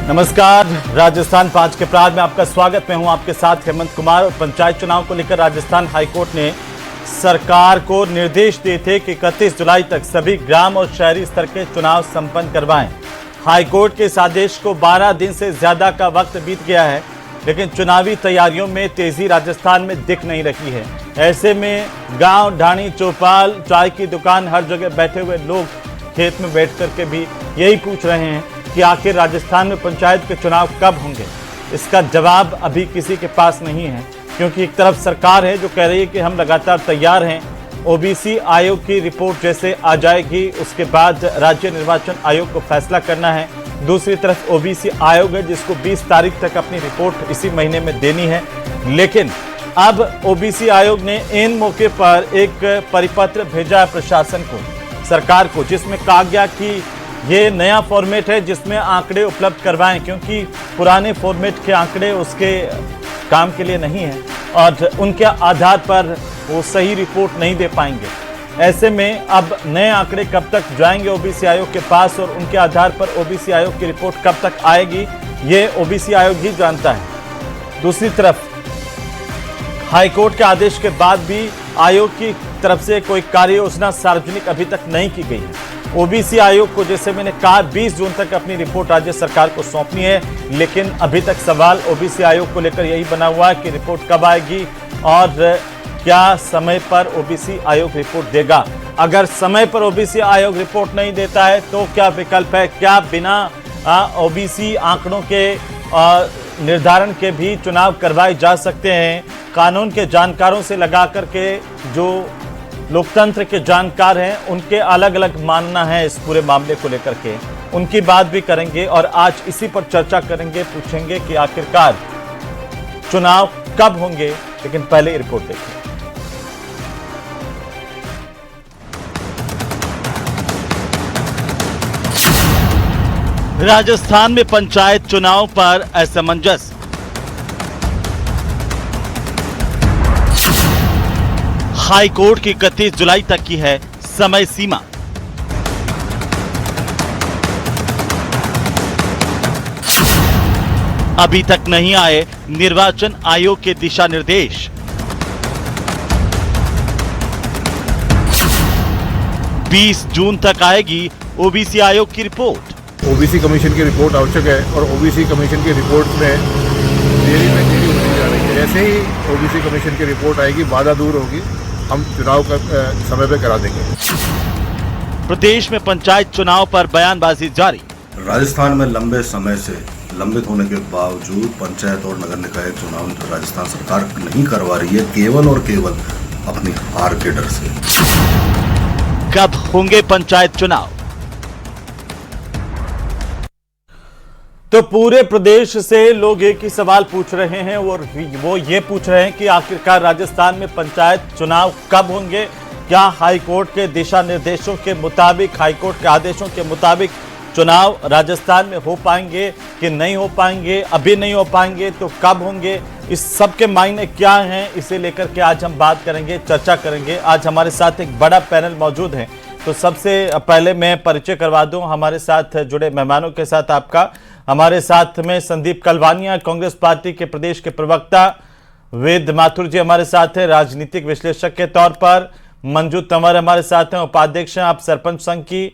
नमस्कार, राजस्थान 5 के प्रार में आपका स्वागत। मैं हूं आपके साथ हेमंत कुमार। और पंचायत चुनाव को लेकर राजस्थान हाईकोर्ट ने सरकार को निर्देश दिए थे कि 31 जुलाई तक सभी ग्राम और शहरी स्तर के चुनाव संपन्न करवाएं। हाईकोर्ट के इस आदेश को 12 दिन से ज्यादा का वक्त बीत गया है, लेकिन चुनावी तैयारियों में तेजी राजस्थान में दिख नहीं रही है। ऐसे में गांव, ढाणी, चौपाल, चाय की दुकान, हर जगह बैठे हुए लोग खेत में बैठ करके भी यही पूछ रहे हैं कि आखिर राजस्थान में पंचायत के चुनाव कब होंगे। इसका जवाब अभी किसी के पास नहीं है, क्योंकि एक तरफ सरकार है जो कह रही है कि हम लगातार तैयार हैं, ओबीसी आयोग की रिपोर्ट जैसे आ जाएगी उसके बाद राज्य निर्वाचन आयोग को फैसला करना है। दूसरी तरफ ओबीसी आयोग है जिसको 20 तारीख तक अपनी रिपोर्ट इसी महीने में देनी है। लेकिन अब ओबीसी आयोग ने इन मौके पर एक परिपत्र भेजा है प्रशासन को, सरकार को, जिसमें कहा गया कि ये नया फॉर्मेट है जिसमें आंकड़े उपलब्ध करवाएं, क्योंकि पुराने फॉर्मेट के आंकड़े उसके काम के लिए नहीं है और उनके आधार पर वो सही रिपोर्ट नहीं दे पाएंगे। ऐसे में अब नए आंकड़े कब तक जाएंगे ओबीसी आयोग के पास और उनके आधार पर ओबीसी आयोग की रिपोर्ट कब तक आएगी, ये ओबीसी आयोग ही जानता है। दूसरी तरफ हाईकोर्ट के आदेश के बाद भी आयोग की तरफ से कोई कार्य योजना सार्वजनिक अभी तक नहीं की गई है। ओबीसी आयोग को, जैसे मैंने कहा, 20 जून तक अपनी रिपोर्ट राज्य सरकार को सौंपनी है, लेकिन अभी तक सवाल ओबीसी आयोग को लेकर यही बना हुआ है कि रिपोर्ट कब आएगी और क्या समय पर ओबीसी आयोग रिपोर्ट देगा। अगर समय पर ओबीसी आयोग रिपोर्ट नहीं देता है तो क्या विकल्प है? क्या बिना ओबीसी आंकड़ों के निर्धारण के भी चुनाव करवाए जा सकते हैं? कानून के जानकारों से लगा करके जो लोकतंत्र के जानकार हैं उनके अलग अलग मानना है इस पूरे मामले को लेकर के, उनकी बात भी करेंगे और आज इसी पर चर्चा करेंगे, पूछेंगे कि आखिरकार चुनाव कब होंगे। लेकिन पहले रिपोर्ट देखिए। राजस्थान में पंचायत चुनाव पर असमंजस। हाईकोर्ट की 31 जुलाई तक की है समय सीमा। अभी तक नहीं आए निर्वाचन आयोग के दिशा निर्देश। बीस जून तक आएगी ओबीसी आयोग की रिपोर्ट। ओबीसी कमीशन की रिपोर्ट आवश्यक है और ओबीसी कमीशन की रिपोर्ट में देरी होती जा रही है। जैसे ही ओबीसी कमीशन की रिपोर्ट आएगी, बाधा दूर होगी, हम चुनाव का समय पे करा देंगे। प्रदेश में पंचायत चुनाव पर बयानबाजी जारी। राजस्थान में लंबे समय से लंबित होने के बावजूद पंचायत और नगर निकाय चुनाव राजस्थान सरकार नहीं करवा रही है, केवल और केवल अपनी हार के डर से। कब होंगे पंचायत चुनाव? तो पूरे प्रदेश से लोग एक ही सवाल पूछ रहे हैं और वो ये पूछ रहे हैं कि आखिरकार राजस्थान में पंचायत चुनाव कब होंगे। क्या हाईकोर्ट के दिशा निर्देशों के मुताबिक, हाईकोर्ट के आदेशों के मुताबिक चुनाव राजस्थान में हो पाएंगे कि नहीं हो पाएंगे? अभी नहीं हो पाएंगे तो कब होंगे? इस सब के मायने क्या हैं, इसे लेकर के आज हम बात करेंगे, चर्चा करेंगे। आज हमारे साथ एक बड़ा पैनल मौजूद है, तो सबसे पहले मैं परिचय करवा दूं हमारे साथ जुड़े मेहमानों के साथ आपका। हमारे साथ में संदीप कलवानिया, कांग्रेस पार्टी के प्रदेश के प्रवक्ता। वेद माथुर जी हमारे साथ हैं, राजनीतिक विश्लेषक के तौर पर। मंजू तंवर हमारे साथ हैं, उपाध्यक्ष हैं आप सरपंच संघ की।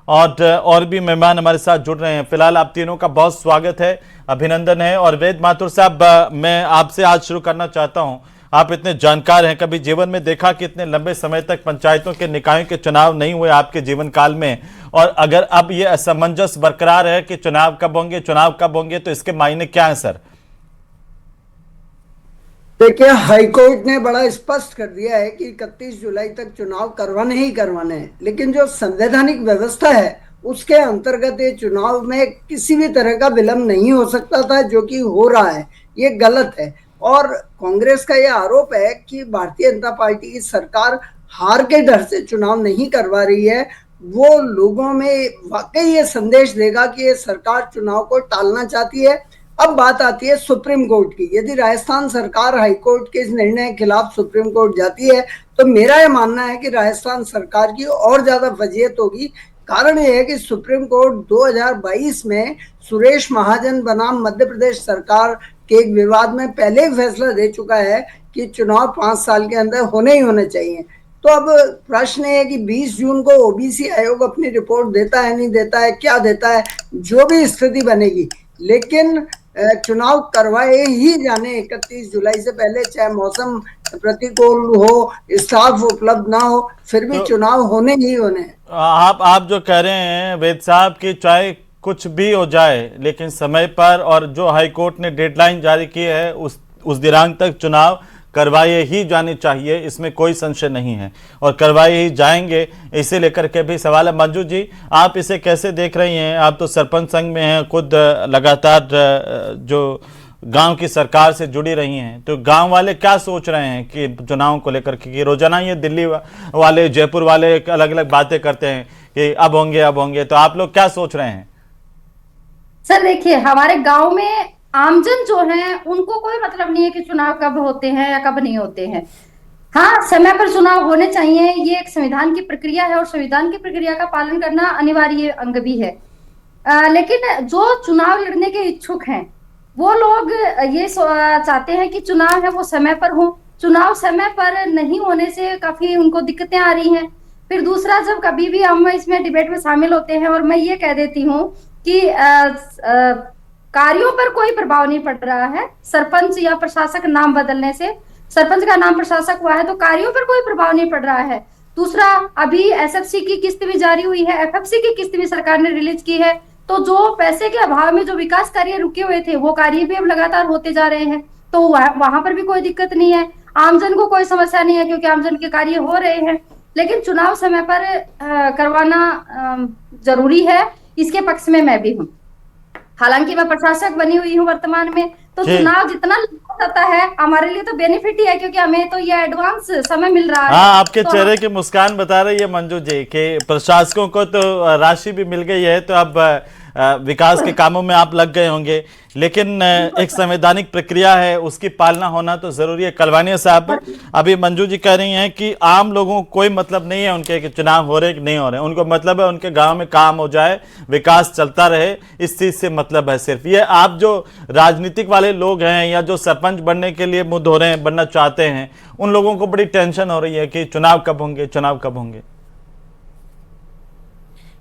और भी मेहमान हमारे साथ जुड़ रहे हैं। फिलहाल आप तीनों का बहुत स्वागत है, अभिनंदन है। और वेद माथुर साहब, मैं आपसे आज शुरू करना चाहता हूं। आप इतने जानकार हैं, कभी जीवन में देखा कि इतने लंबे समय तक पंचायतों के निकायों के चुनाव नहीं हुए आपके जीवन काल में? और अगर अब ये असमंजस बरकरार है कि चुनाव कब होंगे, तो इसके मायने क्या है सर? देखिए, हाईकोर्ट ने बड़ा स्पष्ट कर दिया है कि 31 जुलाई तक चुनाव करवाने ही करवाने हैं, लेकिन जो संवैधानिक व्यवस्था है उसके अंतर्गत ये चुनाव में किसी भी तरह का विलंब नहीं हो सकता था, जो कि हो रहा है। ये गलत है। और कांग्रेस का यह आरोप है कि भारतीय जनता पार्टी की सरकार हार के डर से चुनाव नहीं करवा रही है। वो लोगों में वाकई ये संदेश देगा कि ये सरकार चुनाव को टालना चाहती है। अब बात आती है सुप्रीम कोर्ट की। यदि राजस्थान सरकार हाईकोर्ट के इस निर्णय के खिलाफ सुप्रीम कोर्ट जाती है तो मेरा यह मानना है कि राजस्थान सरकार की और ज्यादा वजह होगी। कारण यह है कि सुप्रीम कोर्ट 2022 में सुरेश महाजन बनाम मध्य प्रदेश सरकार के एक विवाद में पहले ही फैसला दे चुका है कि चुनाव 5 साल के अंदर होने ही होने चाहिए। तो अब प्रश्न है कि 20 जून को ओबीसी आयोग अपनी रिपोर्ट देता है, नहीं देता है, क्या देता है, जो भी स्थिति बनेगी, लेकिन चुनाव करवाए ही जाने 31 जुलाई से पहले, चाहे मौसम प्रतिकूल हो, स्टाफ उपलब्ध ना हो, फिर भी चुनाव होने ही होने। आप जो कह रहे हैं वेद साहब कि चाहे कुछ भी हो जाए लेकिन समय पर, और जो हाईकोर्ट ने डेडलाइन जारी की है उस दिनांक तक चुनाव करवाए ही जाने चाहिए, इसमें कोई संशय नहीं है और करवाए ही जाएंगे, इसे लेकर के भी सवाल है। मंजू जी, आप इसे कैसे देख रही हैं? आप तो सरपंच संघ में हैं, खुद लगातार जो गांव की सरकार से जुड़ी रही हैं, तो गांव वाले क्या सोच रहे हैं कि चुनाव को लेकर के? रोजाना ये दिल्ली वाले, जयपुर वाले अलग अलग बातें करते हैं कि अब होंगे, तो आप लोग क्या सोच रहे हैं? सर देखिए, हमारे गांव में आमजन जो है उनको कोई मतलब नहीं है कि चुनाव कब होते हैं या कब नहीं होते हैं। हाँ, समय पर चुनाव होने चाहिए, ये एक संविधान की प्रक्रिया है और संविधान की प्रक्रिया का पालन करना अनिवार्य अंग भी है। लेकिन जो चुनाव लड़ने के इच्छुक हैं वो लोग ये चाहते हैं कि चुनाव है वो समय पर हो। चुनाव समय पर नहीं होने से काफी उनको दिक्कतें आ रही हैं। फिर दूसरा, जब कभी भी हम इसमें डिबेट में शामिल होते हैं और मैं ये कह देती हूँ कि कार्यों पर कोई प्रभाव नहीं पड़ रहा है, सरपंच या प्रशासक नाम बदलने से, सरपंच का नाम प्रशासक हुआ है तो कार्यों पर कोई प्रभाव नहीं पड़ रहा है। दूसरा, अभी एसएफसी की किस्त भी जारी हुई है, एफएफसी की किस्त भी सरकार ने रिलीज की है, तो जो पैसे के अभाव में जो विकास कार्य रुके हुए थे वो कार्य भी अब लगातार होते जा रहे हैं, तो वहां पर भी कोई दिक्कत नहीं है। आमजन को कोई समस्या नहीं है क्योंकि आमजन के कार्य हो रहे हैं। लेकिन चुनाव समय पर करवाना जरूरी है, इसके पक्ष में मैं भी हूँ। हालांकि मैं प्रशासक बनी हुई हूँ वर्तमान में, तो चुनाव जितना होता है हमारे लिए तो बेनिफिट ही है क्योंकि हमें तो ये एडवांस समय मिल रहा है। हाँ, आपके चेहरे की मुस्कान बता रही है मंजू जी कि प्रशासकों को तो राशि भी मिल गई है, तो अब विकास के कामों में आप लग गए होंगे, लेकिन एक संवैधानिक प्रक्रिया है, उसकी पालना होना तो जरूरी है। कलवानिया साहब, अभी मंजू जी कह रही हैं कि आम लोगों को कोई मतलब नहीं है उनके कि चुनाव हो रहे कि नहीं हो रहे, उनको मतलब है उनके गांव में काम हो जाए, विकास चलता रहे, इस चीज से मतलब है सिर्फ। ये आप जो राजनीतिक वाले लोग हैं या जो सरपंच बनने के लिए मुंह धो रहे हैं, बनना चाहते हैं, उन लोगों को बड़ी टेंशन हो रही है कि चुनाव कब होंगे।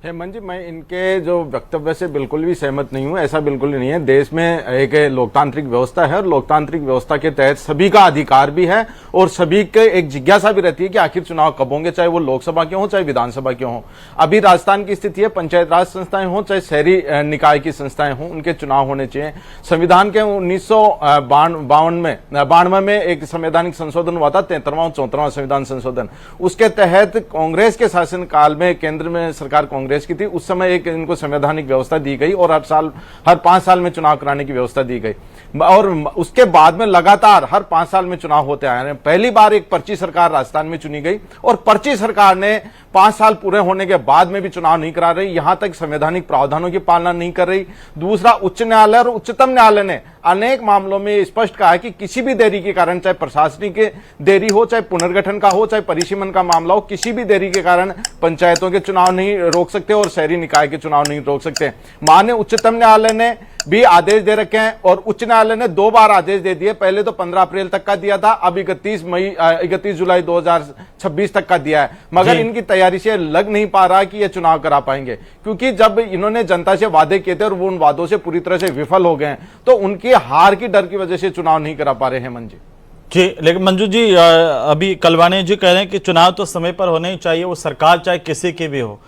हेमंत जी, मैं इनके जो वक्तव्य से बिल्कुल भी सहमत नहीं हूं। ऐसा बिल्कुल नहीं है। देश में एक लोकतांत्रिक व्यवस्था है और लोकतांत्रिक व्यवस्था के तहत सभी का अधिकार भी है और सभी के एक जिज्ञासा भी रहती है कि आखिर चुनाव कब होंगे, चाहे वो लोकसभा के हों चाहे विधानसभा के हों। अभी राजस्थान की स्थिति है, पंचायत राज संस्थाएं हों चाहे शहरी निकाय की संस्थाएं हों, उनके चुनाव होने चाहिए। संविधान के 1992 में एक संवैधानिक संशोधन हुआ था, 33वां और 34वां संविधान संशोधन। उसके तहत कांग्रेस के शासन काल में केंद्र में सरकार कांग्रेस की थी, उस समय एक इनको संवैधानिक व्यवस्था दी गई और हर 5 साल में चुनाव कराने की व्यवस्था दी गई और उसके बाद में लगातार हर 5 साल में चुनाव होते आए हैं। पहली बार एक पर्ची सरकार राजस्थान में चुनी गई और पर्ची सरकार ने 5 साल पूरे होने के बाद में भी चुनाव नहीं करा रही, यहां तक संवैधानिक प्रावधानों की पालना नहीं कर रही। दूसरा, उच्च न्यायालय और उच्चतम न्यायालय ने अनेक मामलों में स्पष्ट कहा है कि किसी भी देरी के कारण, चाहे प्रशासनिक देरी हो, चाहे पुनर्गठन का हो, चाहे परिसीमन का मामला हो, किसी भी देरी के कारण पंचायतों के चुनाव नहीं रोक सकते और शहरी निकाय के चुनाव नहीं रोक सकते। माननीय उच्चतम न्यायालय ने भी आदेश दे रखे हैं और उच्च न्यायालय ने 2 बार आदेश दे दिए। पहले तो 15 अप्रैल तक का दिया था, अब 31 जुलाई 2026 तक का दिया है, मगर इनकी तैयारी से लग नहीं पा रहा कि ये चुनाव करा पाएंगे, क्योंकि जब इन्होंने जनता से वादे किए थे और वो उन वादों से पूरी तरह से विफल हो गए तो उनकी हार की डर की वजह से चुनाव नहीं करा पा रहे हैं। मंजू जी, लेकिन मंजू जी, अभी कलवानी जी कह रहे हैं कि चुनाव तो समय पर होने ही चाहिए, वो सरकार चाहे किसी की भी हो।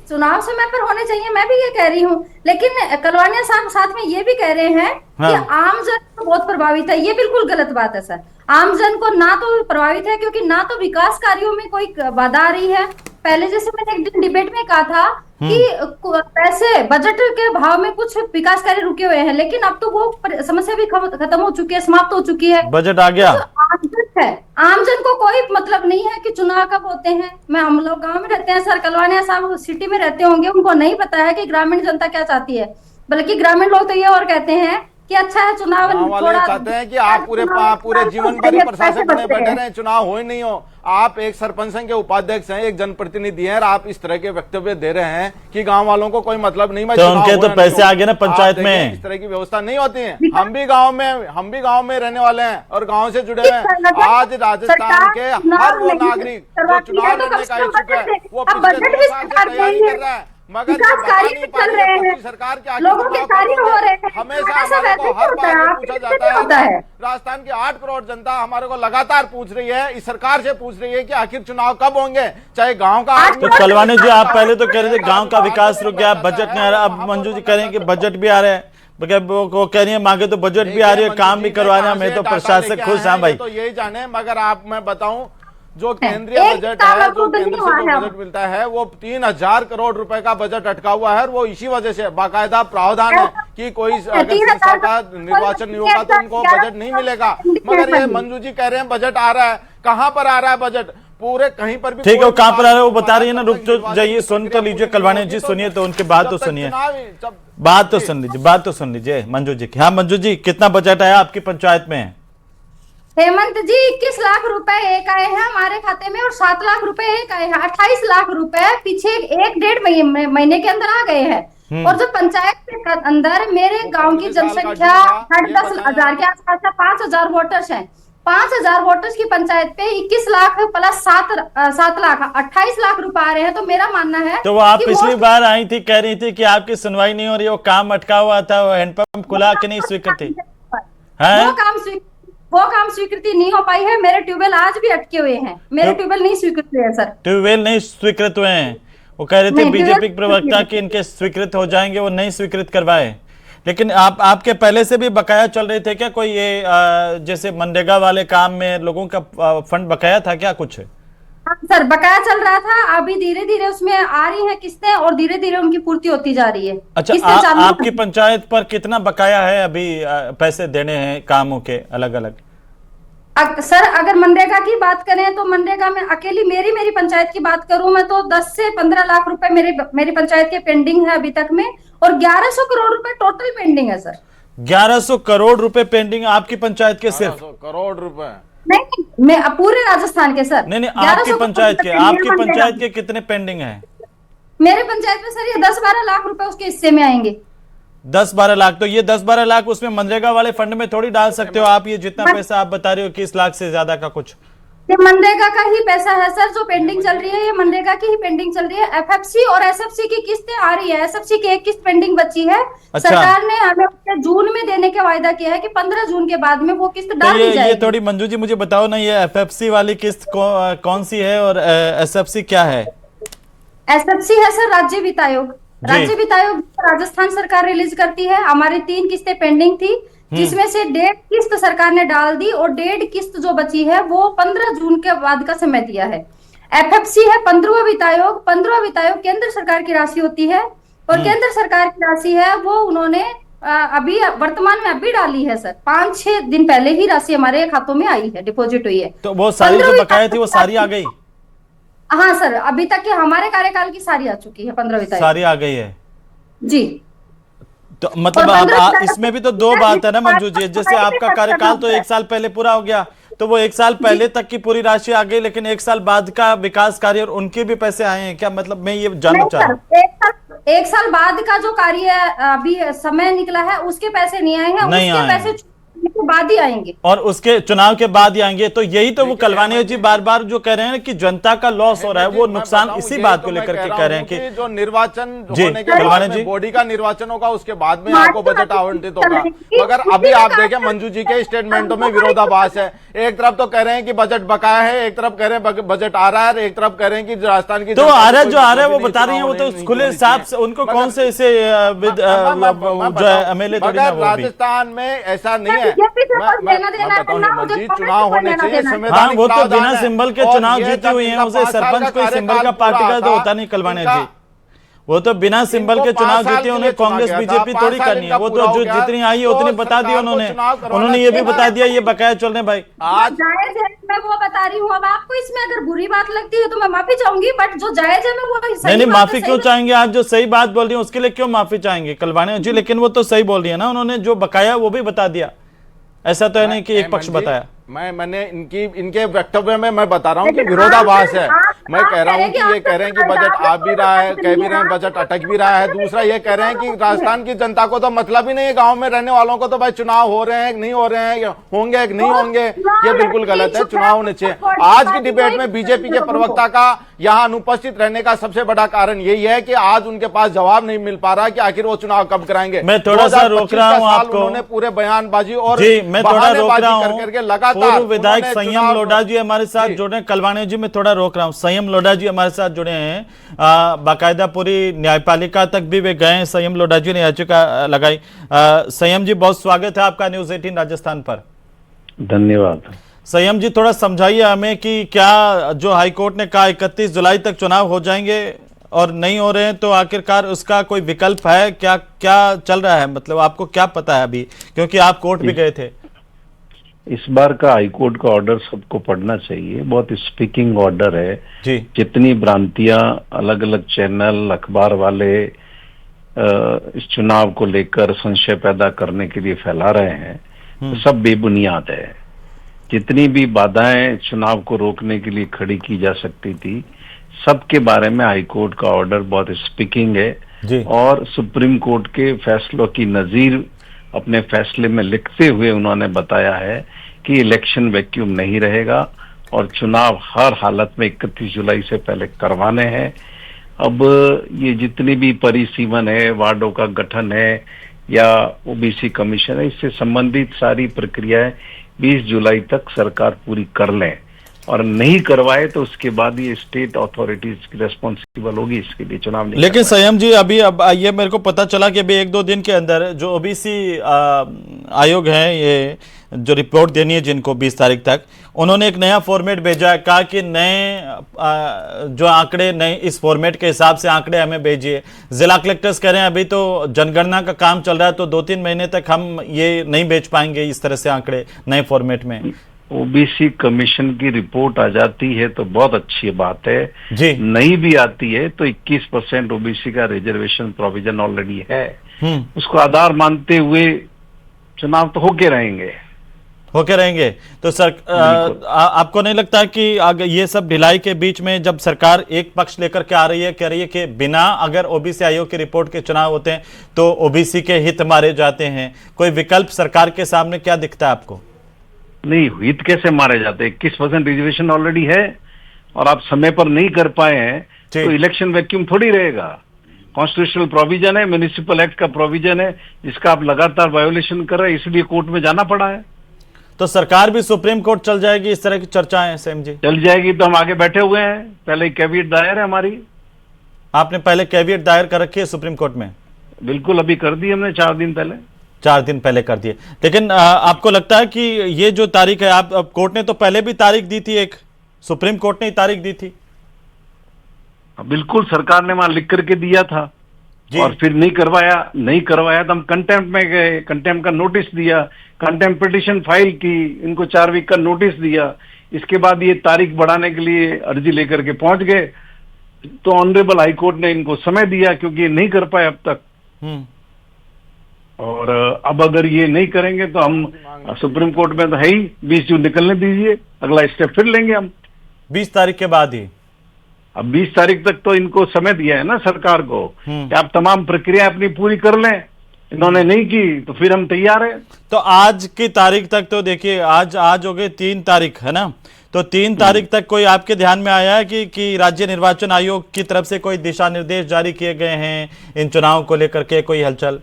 चुनाव समय पर होने चाहिए, मैं भी ये कह रही हूँ, लेकिन कलवानिया साहब साथ में ये भी कह रहे हैं कि आमजन को बहुत प्रभावित है। ये बिल्कुल गलत बात है सर। आमजन को ना तो प्रभावित है क्योंकि ना तो विकास कार्यों में कोई बाधा आ रही है। पहले जैसे मैंने एक दिन डिबेट में कहा था कि पैसे बजट के भाव में कुछ विकास कार्य रुके हुए हैं, लेकिन अब तो वो समस्या भी खत्म हो चुकी है, समाप्त हो चुकी है, बजट आ गया। तो आमजन को कोई मतलब नहीं है कि चुनाव कब होते हैं। हम लोग गांव में रहते हैं सर, कलवानिया साहब सिटी में रहते होंगे, उनको नहीं पता है कि ग्रामीण जनता क्या चाहती है। बल्कि ग्रामीण लोग तो ये और कहते हैं कि अच्छा है चुनाव गाँव वाले थोड़ा चाहते हैं कि आप पूरे जीवन भर ही प्रशासक बने बैठे रहे, चुनाव हो ही नहीं हो। आप एक सरपंच संघ के उपाध्यक्ष हैं, एक जनप्रतिनिधि हैं, और आप इस तरह के वक्तव्य दे रहे हैं कि गांव वालों को कोई मतलब नहीं। तो उनके तो पैसे आ गए ना पंचायत में। इस तरह की व्यवस्था नहीं होती है। हम भी गांव में रहने वाले हैं और गांव से जुड़े हैं। आज राजस्थान के हर वो नागरिक जो चुनाव लड़ने का इच्छुक है वो पिछले 2 साल से तैयारी कर रहा है, मगर विकास कार्य भी चल रहे हैं, सरकार के लोगों के कार्य हो रहे हैं। हमेशा हमारे को हर बार में पूछा जाता है। राजस्थान की 8 करोड़ जनता हमारे को लगातार पूछ रही है, इस सरकार से पूछ रही है कि आखिर चुनाव कब होंगे, चाहे गांव का। तो कलवानी जी, आप पहले तो कह रहे थे गांव का विकास रुक गया, बजट नहीं आ रहा। अब मंजू जी कह रहे हैं कि बजट भी आ रहे हैं, वो कह रही है मांगे तो बजट भी आ रही है, काम भी करवा रहे हैं। मैं तो प्रशासक खुश हैं भाई। तो यही जाने, मगर आप मैं बताऊं जो केंद्रीय बजट है, जो केंद्र से जो बजट मिलता है वो 3000 करोड़ रुपए का बजट अटका हुआ है। और वो इसी वजह से बाकायदा प्रावधान है कि कोई अगर संस्था का निर्वाचन नहीं होगा तो उनको बजट नहीं मिलेगा। मगर ये मंजू जी कह रहे हैं बजट आ रहा है, कहां पर आ रहा है बजट? पूरे कहीं पर भी ठीक है, वो कहां पर आ रहा है वो बता रही है ना। रुक तो जाइए, सुन तो लीजिए कलवानी जी, सुनिए तो उनकी बात तो सुनिए, बात तो सुन लीजिए मंजू जी की। हाँ मंजू जी, कितना बजट आया आपकी पंचायत में? हेमंत जी 21 लाख रुपए एक आए हैं हमारे खाते में और 7 लाख रुपए एक आए हैं। 28 लाख रुपए पीछे 1-1.5 महीने के अंदर आ गए हैं। और जो पंचायत के अंदर मेरे गांव की जनसंख्या 10,000 के आसपास है, 5,000 वोटर्स हैं। 5,000 वोटर्स की पंचायत पे 21 लाख प्लस 7 लाख 28 लाख रुपए आ रहे हैं। तो मेरा मानना है तो वो आप पिछली बार आई थी, कह रही थी कि आपकी सुनवाई नहीं हो रही, वो काम अटका हुआ था, वो हैंडपंप खुला कि नहीं स्वीकृति है? वो काम स्वीकृति नहीं हो पाई है। मेरे ट्यूबवेल आज भी अटके हुए हैं, मेरे ट्यूबवेल नहीं स्वीकृत हुए हैं सर। ट्यूबवेल नहीं स्वीकृत हुए हैं? वो कह रहे थे बीजेपी प्रवक्ता कि इनके स्वीकृत हो जाएंगे, वो नहीं स्वीकृत करवाए। लेकिन आपके पहले से भी बकाया चल रहे थे क्या? कोई ये जैसे मनरेगा वाले काम में लोगों का फंड बकाया था क्या कुछ? हाँ सर, बकाया चल रहा था। अभी धीरे धीरे उसमें आ रही है किस्तें और धीरे धीरे उनकी पूर्ति होती जा रही है। अच्छा, आपकी पंचायत पर कितना बकाया है अभी? पैसे देने हैं कामों के अलग अलग? सर अगर मनरेगा की बात करें तो मनरेगा में अकेली मेरी पंचायत की बात करूं मैं तो 10 से 15 लाख रुपए मेरी पंचायत के पेंडिंग है अभी तक में। और 1100 करोड़ रुपए टोटल पेंडिंग है सर। 1100 करोड़ रुपए पेंडिंग आपकी पंचायत के? सिर्फ करोड़ रुपए नहीं, मैं पूरे राजस्थान के सर। नहीं, आपकी पंचायत के कितने पेंडिंग है? मेरे पंचायत में सर ये 10-12 लाख रुपए उसके हिस्से में आएंगे। 10-12 लाख? तो ये 10-12 लाख उसमें मनरेगा वाले फंड में थोड़ी डाल सकते हो आप। ये जितना पैसा आप बता रहे हो 21 लाख से ज्यादा का कुछ, ये मनरेगा का ही पैसा है सर जो पेंडिंग चल रही है। ये मनरेगा की ही पेंडिंग चल रही है। एफएफसी और एसएफसी की किस्तें आ रही है। एसएफसी की एक किस्त पेंडिंग बची है। अच्छा। सरकार ने हमें जून में देने का वायदा किया है कि 15 जून के बाद में वो किस्त डाल दी जाएगी। ये थोड़ी मंजू जी मुझे बताओ ना, ये एफएफसी वाली किस्त कौन सी है और एसएफसी क्या है? एसएफसी है सर राज्य वित्त आयोग। राज्य वित्त आयोग राजस्थान सरकार रिलीज करती है। हमारी 3 किस्तें पेंडिंग थी जिसमें से 1.5 किस्त सरकार ने डाल दी और 1.5 किस्त जो बची है वो 15 जून के बाद का समय दिया है। एफएफसी है 15वां वित्त आयोग। 15वां वित्त आयोग केंद्र सरकार की राशि होती है और केंद्र सरकार की राशि है वो उन्होंने अभी वर्तमान में अभी डाली है सर। 5-6 दिन पहले ही राशि हमारे खातों में आई है, डिपॉजिट हुई है। तो वो सारी जो बकाया थी वो सारी आ गई? हाँ सर, अभी तक के हमारे कार्यकाल की सारी आ चुकी है। 15 वित्त आयोग सारी आ गई है जी। तो मतलब इसमें भी तो 2 बात है ना मंजू जी, जैसे आपका कार्यकाल तो 1 साल पहले पूरा हो गया, तो वो 1 साल पहले तक की पूरी राशि आ गई, लेकिन 1 साल बाद का विकास कार्य और उनके भी पैसे आए हैं क्या? मतलब मैं ये जानना चाह रहा हूँ। 1 साल बाद का जो कार्य अभी समय निकला है उसके पैसे नहीं आए हैं, उसके पैसे के बाद ही आएंगे और उसके चुनाव के बाद ही आएंगे। तो यही तो वो कलवानी जी बार बार जो कह रहे हैं कि जनता का लॉस हो रहा है, वो नुकसान इसी बात को लेकर के कह रहे हैं कि जो निर्वाचन होने के बाद बॉडी का निर्वाचन होगा उसके बाद में आपको बजट आवंटित होगा। मगर अभी आप देखें मंजू जी के स्टेटमेंटों में विरोधाभास है। एक तरफ तो कह रहे हैं कि बजट बकाया है, एक तरफ कह रहे हैं बजट आ रहा है, एक तरफ कह रहे हैं कि राजस्थान की तो आ रहा है, जो आ रहा है वो बता रही है, वो तो खुले साफ से उनको कौन से इसे एमएलए राजस्थान में ऐसा नहीं है। चुनाव होने चाहिए, हाँ वो तो बिना सिंबल के चुनाव जीती हुई है, उसे सरपंच कोई सिंबल का पार्टी का तो होता नहीं कलवानी जी। वो तो बिना सिंबल के चुनाव जीते, उन्हें कांग्रेस बीजेपी थोड़ी करनी है। वो तो जो जितनी आई है उतनी बता दी उन्होंने ये भी बता दिया ये बकाया चल रहे भाई। आज मैं वो बता रही हूँ। अब आपको इसमें अगर बुरी बात लगती है तो मैं माफी चाहूंगी, बट जो जायज है मैं वो नहीं नहीं, माफी क्यों चाहेंगे? आप जो सही बात बोल रही हैं उसके लिए क्यों माफी चाहेंगे कलवाणी जी? लेकिन वो तो सही बोल रही है ना, उन्होंने जो बकाया वो भी बता दिया। ऐसा तो है नहीं कि एक पक्ष बताया। मैंने इनके वक्तव्य में मैं बता रहा हूँ कि विरोधाभास है। मैं कह रहा हूँ कि ये कह रहे हैं कि बजट आ भी रहा है, कह भी रहे हैं बजट अटक भी रहा है। दूसरा ये कह रहे हैं कि राजस्थान की जनता को तो मतलब ही नहीं है, गांव में रहने वालों को तो भाई चुनाव हो रहे हैं नहीं हो रहे हैं, होंगे कि नहीं होंगे, ये बिल्कुल गलत है। चुनाव होने चाहिए। आज की डिबेट में बीजेपी के प्रवक्ता का यहाँ अनुपस्थित रहने का सबसे बड़ा कारण यही है कि आज उनके पास जवाब नहीं मिल पा रहा कि आखिर वो चुनाव कब कराएंगे। मैं थोड़ा सा रोक रहा हूँ आपको, उन्होंने पूरे बयानबाजी और जी मैं थोड़ा रोक रहा हूँ। लगातार पूर्व विधायक संयम लोढ़ा जी हमारे साथ जुड़े हैं। कलवाणी जी मैं थोड़ा रोक रहा हूँ। संयम लोढ़ा जी हमारे साथ जुड़े हैं, बाकायदा पूरी न्यायपालिका तक भी वे गए हैं। संयम लोढ़ा जी ने याचिका लगाई। संयम जी बहुत स्वागत है आपका न्यूज 18 राजस्थान पर। धन्यवाद। संयम जी थोड़ा समझाइए हमें कि क्या जो हाईकोर्ट ने कहा 31 जुलाई तक चुनाव हो जाएंगे और नहीं हो रहे हैं, तो आखिरकार उसका कोई विकल्प है क्या? क्या चल रहा है, मतलब आपको क्या पता है अभी, क्योंकि आप कोर्ट भी गए थे? इस बार का हाईकोर्ट का ऑर्डर सबको पढ़ना चाहिए, बहुत स्पीकिंग ऑर्डर है जी। जितनी भ्रांतियां अलग अलग चैनल अखबार वाले इस चुनाव को लेकर संशय पैदा करने के लिए फैला रहे हैं, तो सब बेबुनियाद है। जितनी भी बाधाएं चुनाव को रोकने के लिए खड़ी की जा सकती थी, सबके बारे में हाईकोर्ट का ऑर्डर बहुत स्पीकिंग है जी। और सुप्रीम कोर्ट के फैसलों की नजीर अपने फैसले में लिखते हुए उन्होंने बताया है कि इलेक्शन वैक्यूम नहीं रहेगा और चुनाव हर हालत में 31 जुलाई से पहले करवाने हैं। अब ये जितनी भी परिसीमन है, वार्डों का गठन है या ओबीसी कमीशन है, इससे संबंधित सारी प्रक्रियाएं 20 जुलाई तक सरकार पूरी कर लें, और नहीं करवाए तो उसके बाद ये स्टेट अथॉरिटीज की रेस्पॉन्सिबल होगी इसके लिए चुनाव नहीं। लेकिन संयम जी अभी अब ये मेरे को पता चला कि अभी 1-2 दिन के अंदर जो ओबीसी आयोग है, ये जो रिपोर्ट देनी है जिनको 20 तारीख तक, उन्होंने एक नया फॉर्मेट भेजा है। कहा कि नए जो आंकड़े नए इस फॉर्मेट के हिसाब से आंकड़े हमें भेजिए। जिला कलेक्टर्स कह रहे हैं अभी तो जनगणना का काम चल रहा है, तो 2-3 महीने तक हम ये नहीं भेज पाएंगे इस तरह से आंकड़े नए फॉर्मेट में। ओबीसी कमीशन की रिपोर्ट आ जाती है तो बहुत अच्छी बात है जी। नहीं भी आती है तो 21% ओबीसी का रिजर्वेशन प्रोविजन ऑलरेडी है, उसको आधार मानते हुए चुनाव तो होके रहेंगे। तो सर आपको नहीं लगता कि अगर ये सब ढिलाई के बीच में जब सरकार एक पक्ष लेकर के आ रही है, कह रही है कि बिना अगर ओबीसी आयोग की रिपोर्ट के चुनाव होते हैं तो ओबीसी के हित मारे जाते हैं, कोई विकल्प सरकार के सामने क्या दिखता है आपको? नहीं, हित कैसे मारे जाते? 21% रिजर्वेशन ऑलरेडी है और आप समय पर नहीं कर पाए हैं तो इलेक्शन वैक्यूम थोड़ी रहेगा। कॉन्स्टिट्यूशनल प्रोविजन है, म्युनिसिपल एक्ट का प्रोविजन है, जिसका आप लगातार वायोलेशन कर रहे हैं, इसलिए कोर्ट में जाना पड़ा है। तो सरकार भी सुप्रीम कोर्ट चल जाएगी, इस तरह की चर्चाएं सेम जी? चल जाएगी तो हम आगे बैठे हुए हैं, पहले कैविएट दायर है हमारी। आपने पहले कैविएट दायर कर रखी है सुप्रीम कोर्ट में? बिल्कुल, अभी कर दी हमने 4 दिन पहले कर दिए। लेकिन आपको लगता है कि ये जो तारीख है, आप कोर्ट ने तो पहले भी तारीख दी थी, एक सुप्रीम कोर्ट ने तारीख दी थी? बिल्कुल, सरकार ने वहां लिख करके दिया था और फिर नहीं करवाया तो हम कंटेम्प्ट में गए, कंटेम्प्ट का नोटिस दिया, कंटेम्प्ट पिटीशन फाइल की, इनको 4 वीक का नोटिस दिया। इसके बाद ये तारीख बढ़ाने के लिए अर्जी लेकर के पहुंच गए तो ऑनरेबल हाई कोर्ट ने इनको समय दिया क्योंकि ये नहीं कर पाए अब तक। और अब अगर ये नहीं करेंगे तो हम सुप्रीम कोर्ट में तो है ही, 20 जून निकलने दीजिए, अगला स्टेप फिर लेंगे हम 20 तारीख के बाद ही। अब 20 तारीख तक तो इनको समय दिया है ना सरकार को कि आप तमाम प्रक्रिया अपनी पूरी कर लें, इन्होंने नहीं की तो फिर हम तैयार हैं। तो आज की तारीख तक तो देखिए, आज हो गई 3 तारीख है ना, तो 3 तारीख तक कोई आपके ध्यान में आया है कि राज्य निर्वाचन आयोग की तरफ से कोई दिशा निर्देश जारी किए गए हैं इन चुनाव को लेकर के, कोई हलचल?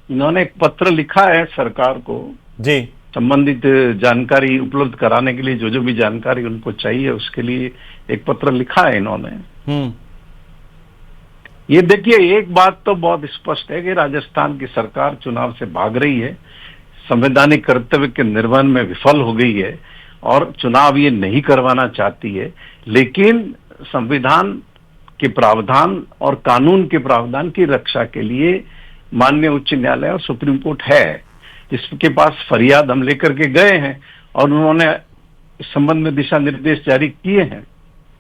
इन्होंने एक पत्र लिखा है सरकार को जी, संबंधित जानकारी उपलब्ध कराने के लिए, जो भी जानकारी उनको चाहिए उसके लिए एक पत्र लिखा है इन्होंने। ये देखिए, एक बात तो बहुत स्पष्ट है कि राजस्थान की सरकार चुनाव से भाग रही है, संवैधानिक कर्तव्य के निर्वहन में विफल हो गई है और चुनाव ये नहीं करवाना चाहती है। लेकिन संविधान के प्रावधान और कानून के प्रावधान की रक्षा के लिए माननीय उच्च न्यायालय और सुप्रीम कोर्ट है, जिसके पास फरियाद हम लेकर के गए हैं और उन्होंने इस संबंध में दिशा निर्देश जारी किए हैं।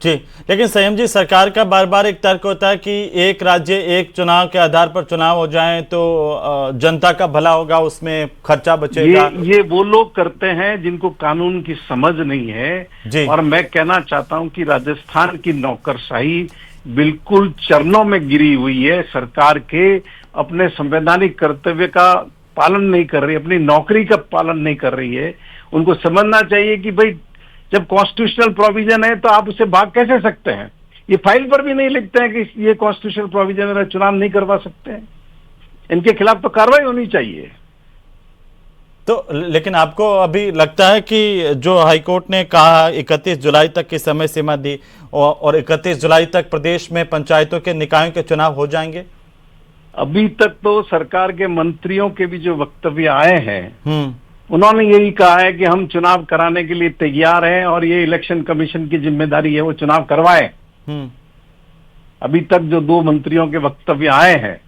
जी, लेकिन संयम जी, सरकार का बार बार एक तर्क होता है कि एक राज्य एक चुनाव के आधार पर चुनाव हो जाए तो जनता का भला होगा, उसमें खर्चा बचेगा। ये वो लोग करते हैं जिनको कानून की समझ नहीं है जी। और मैं कहना चाहता हूं कि राजस्थान की नौकरशाही बिल्कुल चरणों में गिरी हुई है। सरकार के अपने संवैधानिक कर्तव्य का पालन नहीं कर रही, अपनी नौकरी का पालन नहीं कर रही है। उनको समझना चाहिए कि भाई जब कॉन्स्टिट्यूशनल प्रोविजन है तो आप उसे भाग कैसे सकते हैं। ये फाइल पर भी नहीं लिखते हैं कि ये कॉन्स्टिट्यूशनल प्रोविजन है, चुनाव नहीं करवा सकते हैं। इनके खिलाफ तो कार्रवाई होनी चाहिए। तो लेकिन आपको अभी लगता है कि जो हाईकोर्ट ने कहा 31 जुलाई तक की समय सीमा दी और 31 जुलाई तक प्रदेश में पंचायतों के निकायों के चुनाव हो जाएंगे? अभी तक तो सरकार के मंत्रियों के भी जो वक्तव्य आए हैं उन्होंने यही कहा है कि हम चुनाव कराने के लिए तैयार हैं और ये इलेक्शन कमीशन की जिम्मेदारी है वो चुनाव करवाए। अभी तक जो दो मंत्रियों के वक्तव्य आए हैं,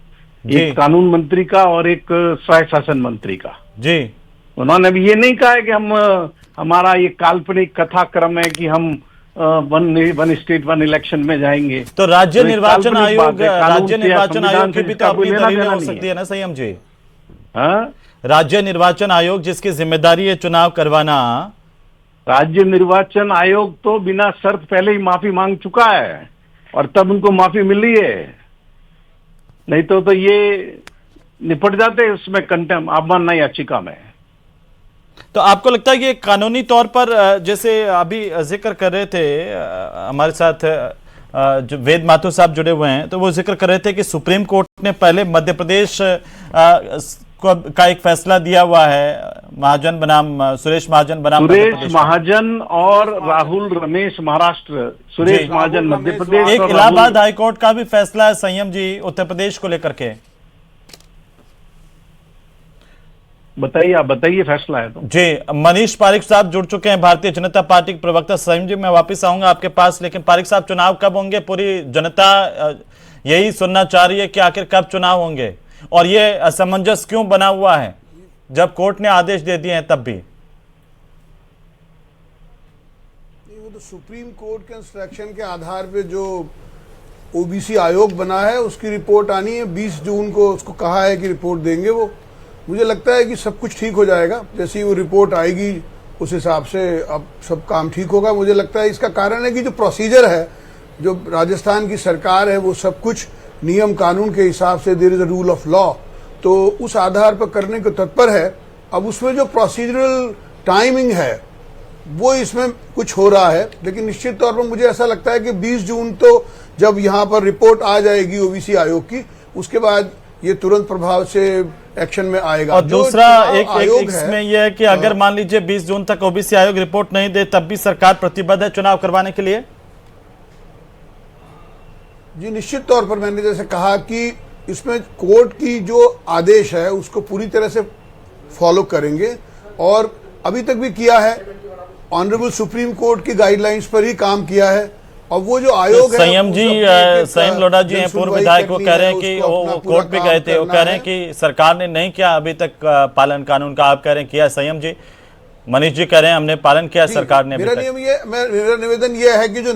एक कानून मंत्री का और एक स्वायत्त शासन मंत्री का, जी, उन्होंने भी ये नहीं कहा है कि हमारा ये काल्पनिक कथाक्रम है कि हम वन स्टेट वन इलेक्शन में जाएंगे। तो राज्य निर्वाचन आयोग की भी तो अपनी दलीलें हो सकती है ना संयम जी? हाँ, राज्य निर्वाचन आयोग जिसकी जिम्मेदारी है चुनाव करवाना, राज्य निर्वाचन आयोग तो बिना शर्त पहले ही माफी मांग चुका है और तब उनको माफी मिली है, नहीं तो ये निपट जाते उसमें कंटेम अवमानना याचिका में। तो आपको लगता है कि कानूनी तौर पर, जैसे अभी जिक्र कर रहे थे हमारे साथ जो वेद माथुर साहब जुड़े हुए हैं, तो वो जिक्र कर रहे थे कि सुप्रीम कोर्ट ने पहले मध्य प्रदेश का एक फैसला दिया हुआ है, महाजन बनाम सुरेश महाजन बनाम सुरेश महाजन और राहुल रमेश महाराष्ट्र, सुरेश महाजन मध्य प्रदेश। एक इलाहाबाद हाईकोर्ट का भी फैसला है संयम जी उत्तर प्रदेश को लेकर के। बताइए, आप बताइए फैसला है तो। जी, मनीष पारिक साहब जुड़ चुके हैं, भारतीय जनता पार्टी के प्रवक्ता। संयम जी, मैं वापस आऊंगा आपके पास, लेकिन पारिक साहब, चुनाव कब होंगे? पूरी जनता यही सुनना चाह रही है कि आखिर कब चुनाव होंगे और ये असमंजस क्यों बना हुआ है जब कोर्ट ने आदेश दे दिए हैं तब भी? वो तो सुप्रीम कोर्ट के इंस्ट्रक्शन के आधार पे जो ओबीसी आयोग बना है उसकी रिपोर्ट आनी है 20 जून को, उसको कहा है कि रिपोर्ट देंगे वो। मुझे लगता है कि सब कुछ ठीक हो जाएगा, जैसे ही वो रिपोर्ट आएगी उस हिसाब से अब सब काम ठीक होगा। मुझे लगता है इसका कारण है कि जो प्रोसीजर है, जो राजस्थान की सरकार है, वो सब कुछ नियम कानून के हिसाब से, there is a rule of law, तो उस आधार पर करने को तत्पर है। अब उसमें जो प्रोसीजरल टाइमिंग है वो इसमें कुछ हो रहा है, लेकिन निश्चित तौर पर मुझे ऐसा लगता है कि 20 जून तो जब यहाँ पर रिपोर्ट आ जाएगी ओबीसी आयोग की, उसके बाद ये तुरंत प्रभाव से एक्शन में आएगा। और दूसरा एक इसमें यह है कि अगर मान लीजिए 20 जून तक ओबीसी आयोग रिपोर्ट नहीं दे तब भी सरकार प्रतिबद्ध है चुनाव करवाने के लिए? जी, निश्चित तौर पर मैंने जैसे कहा कि इसमें कोर्ट की जो आदेश है उसको पूरी तरह से फॉलो करेंगे और अभी तक भी किया है। ऑनरेबल सुप्रीम कोर्ट की गाइडलाइंस पर ही काम किया है। और वो जो आयोग है, संयम जी, संयम लोढ़ा जी हैं, पूर्व विधायक, वो कह रहे हैं कि वो कोर्ट पे गए थे, वो कह रहे हैं कि सरकार ने नहीं किया अभी तक पालन कानून का। आप कह रहे हैं किया? संयम जी, मनीष जी कह रहे हैं हमने पालन किया, सरकार ने। मेरा निवेदन ये है कि जो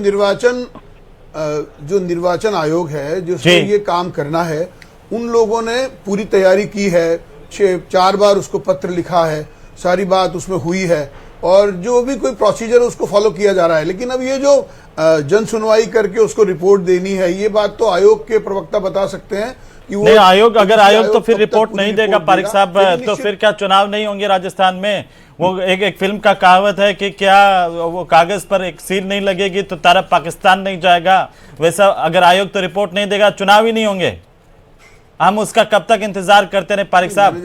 निर्वाचन आयोग है जिसने ये काम करना है, उन लोगों ने पूरी तैयारी की है, 4 बार उसको पत्र लिखा है, सारी बात उसमें हुई है और जो भी कोई प्रोसीजर है उसको फॉलो किया जा रहा है। लेकिन अब ये जो जन सुनवाई करके उसको रिपोर्ट देनी है, ये बात तो आयोग के प्रवक्ता बता सकते हैं कि वो नहीं, अगर आयोग तो फिर रिपोर्ट नहीं देगा पारिक साहब, तो फिर क्या चुनाव नहीं होंगे राजस्थान में? वो एक फिल्म का कहावत है कि क्या वो कागज पर एक सील नहीं लगेगी तो तारा पाकिस्तान नहीं जाएगा, वैसा अगर आयोग तो रिपोर्ट नहीं देगा चुनाव ही नहीं होंगे। हम उसका कब तक इंतजार करते रहे पारिक साहब?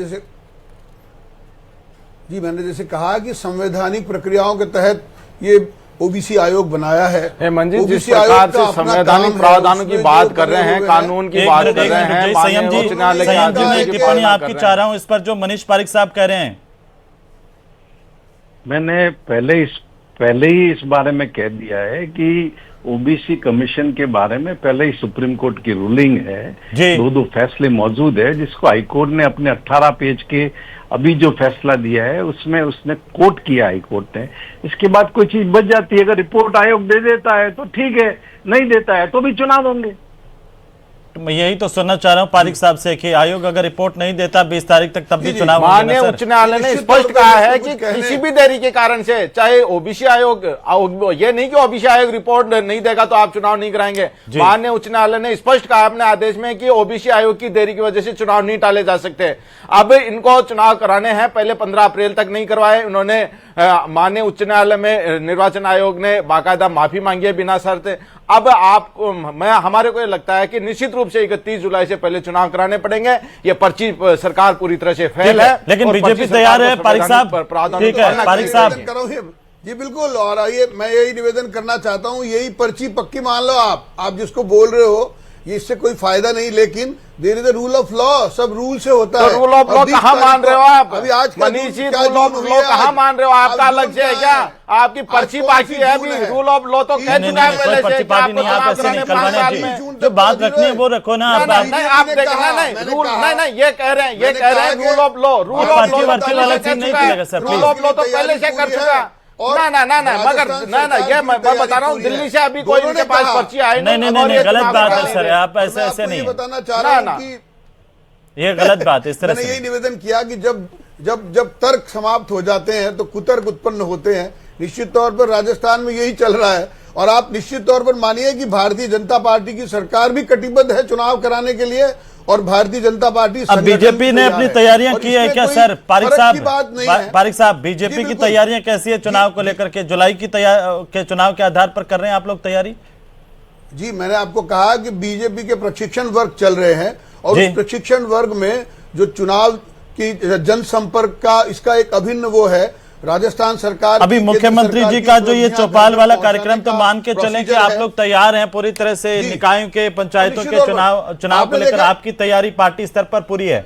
जी, मैंने जैसे कहा कि संवैधानिक प्रक्रियाओं के तहत ये ओबीसी आयोग बनाया है। मंजिल, जिस प्रकार से संवैधानिक प्रावधानों की बात कर रहे हैं, कानून की बात कर रहे हैं, संयम जी, मैं टिप्पणी आपकी चाह रहा हूं इस पर जो मनीष पारिक साहब कह रहे हैं। मैंने पहले ही इस बारे में कह दिया है कि ओबीसी कमीशन के बारे में पहले ही सुप्रीम कोर्ट की रूलिंग है, जी। दो फैसले मौजूद है, जिसको हाईकोर्ट ने अपने 18 पेज के अभी जो फैसला दिया है उसमें उसने कोट किया हाईकोर्ट ने। इसके बाद कोई चीज बच जाती है, अगर रिपोर्ट आयोग दे देता है तो ठीक है, नहीं देता है तो भी चुनाव होंगे। मैं यही तो सुनना चाह रहा हूँ पारिक साहब से कि आयोग अगर रिपोर्ट नहीं देता 20 तारीख तक, तब भी चुनाव होंगे ना माननीय सर? उच्च न्यायालय ने स्पष्ट कहा है कि किसी भी देरी के कारण से, चाहे ओबीसी आयोग, ये नहीं कि ओबीसी आयोग रिपोर्ट नहीं देगा तो आप चुनाव नहीं कराएंगे। माननीय उच्च न्यायालय ने स्पष्ट कहा अपने आदेश में कि ओबीसी आयोग की देरी की वजह से चुनाव नहीं टाले जा सकते। अब इनको चुनाव कराने हैं, पहले 15 अप्रैल तक नहीं करवाए उन्होंने। माननीय उच्च न्यायालय में निर्वाचन आयोग ने बाकायदा माफी मांगी है बिना शर्त। अब आपको हमारे को ये लगता है कि निश्चित रूप से 31 जुलाई से पहले चुनाव कराने पड़ेंगे। ये पर्ची सरकार पूरी तरह से फेल है, लेकिन बीजेपी तैयार है पारिक साहब। ठीक है पारिक साहब जी बिल्कुल, और ये मैं यही निवेदन करना चाहता हूँ, यही पर्ची पक्की मान लो आप जिसको बोल रहे हो, ये इससे कोई फायदा नहीं, लेकिन there is the rule of law, सब रूल से होता है। रूल ऑफ लॉ कहाँ मान रहे हो आप? अभी आज Manish ji, rule of law कहाँ मान रहे हो? आपका अलग से है क्या? आपकी पर्ची बाकी है अभी? रूल ऑफ लॉ तो कह चुका है पहले से। पर्ची पार्टी नहीं, आप ऐसे नहीं करवाने जी, जो बात रखनी है वो रखो ना। नहीं आप देखना, नहीं रूल, नहीं ये कह रहे हैं rule of law, rule of law वाला सीन नहीं मिलेगा सर। रूल ऑफ लॉ तो पहले से कर चुका। ना मगर ना ये मैं बता रहा हूँ, दिल्ली से अभी कोई उनके पास पर्ची आई नहीं, गलत बात है सर, आप ऐसे नहीं बताना चाह रहा हूँ कि ये गलत बात है। इस तरह मैंने से यही निवेदन किया कि जब तर्क समाप्त हो जाते हैं तो कुतर्क उत्पन्न होते हैं। निश्चित तौर पर राजस्थान में यही चल रहा है, और आप निश्चित तौर पर मानिए कि भारतीय जनता पार्टी की सरकार भी कटिबद्ध है चुनाव कराने के लिए, और भारतीय जनता पार्टी अब बीजेपी ने अपनी तैयारियां की है क्या सर? पारिक साहब बीजेपी की तैयारियां कैसी है चुनाव को लेकर के? जुलाई की के चुनाव के आधार पर कर रहे हैं आप लोग तैयारी? जी मैंने आपको कहा कि बीजेपी के प्रशिक्षण वर्ग चल रहे हैं, और उस प्रशिक्षण वर्ग में जो चुनाव की जनसंपर्क का इसका एक अभिन्न वो है राजस्थान सरकार। अभी मुख्यमंत्री जी का जो ये चौपाल वाला कार्यक्रम, तो मान के चलें कि आप लोग तैयार हैं पूरी तरह से निकायों के, पंचायतों के चुनाव को लेकर आपकी तैयारी पार्टी स्तर पर पूरी है?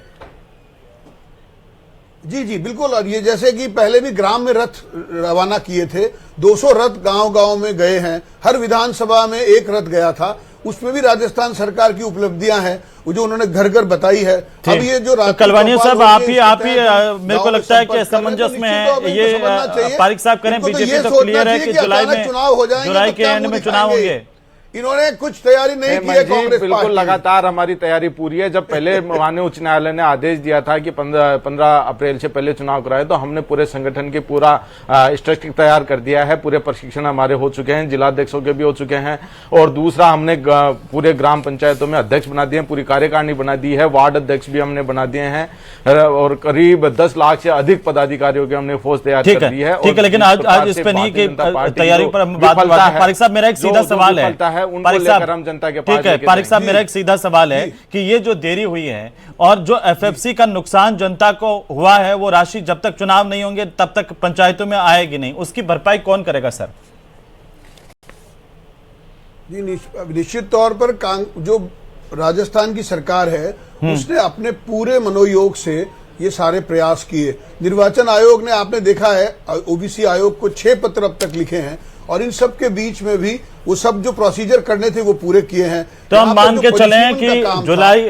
जी बिल्कुल, और ये जैसे कि पहले भी ग्राम में रथ रवाना किए थे, 200 रथ गांव में गए हैं, हर विधानसभा में एक रथ गया था, उसमें भी राजस्थान सरकार की उपलब्धियां हैं वो जो उन्होंने घर घर बताई है। अब ये जो कलवानिया साहब आप ही मेरे को लगता है कि असमंजस में है ये। पारिक साहब करें, बीजेपी तो क्लियर है कि जुलाई के एंड में चुनाव होंगे। इन्होंने कुछ तैयारी नहीं की है कांग्रेस पार्टी। बिल्कुल लगातार हमारी तैयारी पूरी है। जब पहले माननीय उच्च न्यायालय ने आदेश दिया था कि 15 अप्रैल से पहले चुनाव कराए, तो हमने पूरे संगठन के पूरा स्ट्रक्चर तैयार कर दिया है। पूरे प्रशिक्षण हमारे हो चुके हैं, जिलाध्यक्षों के भी हो चुके हैं, और दूसरा हमने पूरे ग्राम पंचायतों में अध्यक्ष बना दिए हैं, पूरी कार्यकारिणी बना दी है, वार्ड अध्यक्ष भी हमने बना दिए हैं, और करीब 10 लाख से अधिक पदाधिकारियों की हमने फौज तैयार कर दी है। ठीक है, लेकिन आज इस पे नहीं कि तैयारी पर हम बात। पारिक साहब मेरा एक सीधा सवाल है, पारिक साहब जनता के पास, ठीक है पारिक साहब मेरा एक सीधा सवाल है कि ये जो देरी हुई है और जो एफएफसी का नुकसान जनता को हुआ है, वो राशि जब तक चुनाव नहीं होंगे तब तक पंचायतों में आएगी नहीं, उसकी भरपाई कौन करेगा सर? जी निश्चित तौर पर जो राजस्थान की सरकार है उसने अपने पूरे मनोयोग से ये सारे प्रयास किए। निर्वाचन आयोग ने, आपने देखा है, ओबीसी आयोग को 6 पत्र अब तक लिखे हैं, और इन सब के बीच में भी वो सब जो प्रोसीजर करने थे वो पूरे किए हैं। तो हम मान के चले हैं कि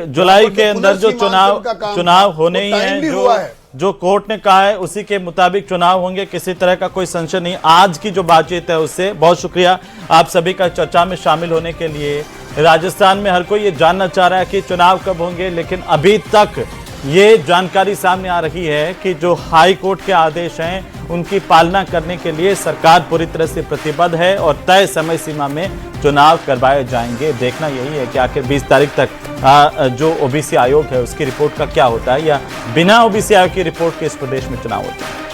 जुलाई के अंदर जो चुनाव होने ही हैं, जो कोर्ट ने कहा है उसी के मुताबिक चुनाव होंगे, किसी तरह का कोई संशय नहीं। आज की जो बातचीत है उससे बहुत शुक्रिया आप सभी का चर्चा में शामिल होने के लिए। राजस्थान में हर कोई ये जानना चाह रहा है कि चुनाव कब होंगे, लेकिन अभी तक ये जानकारी सामने आ रही है कि जो हाई कोर्ट के आदेश हैं उनकी पालना करने के लिए सरकार पूरी तरह से प्रतिबद्ध है, और तय समय सीमा में चुनाव करवाए जाएंगे। देखना यही है कि आखिर 20 तारीख तक जो ओबीसी आयोग है उसकी रिपोर्ट का क्या होता है, या बिना ओबीसी आयोग की रिपोर्ट के इस प्रदेश में चुनाव होता है।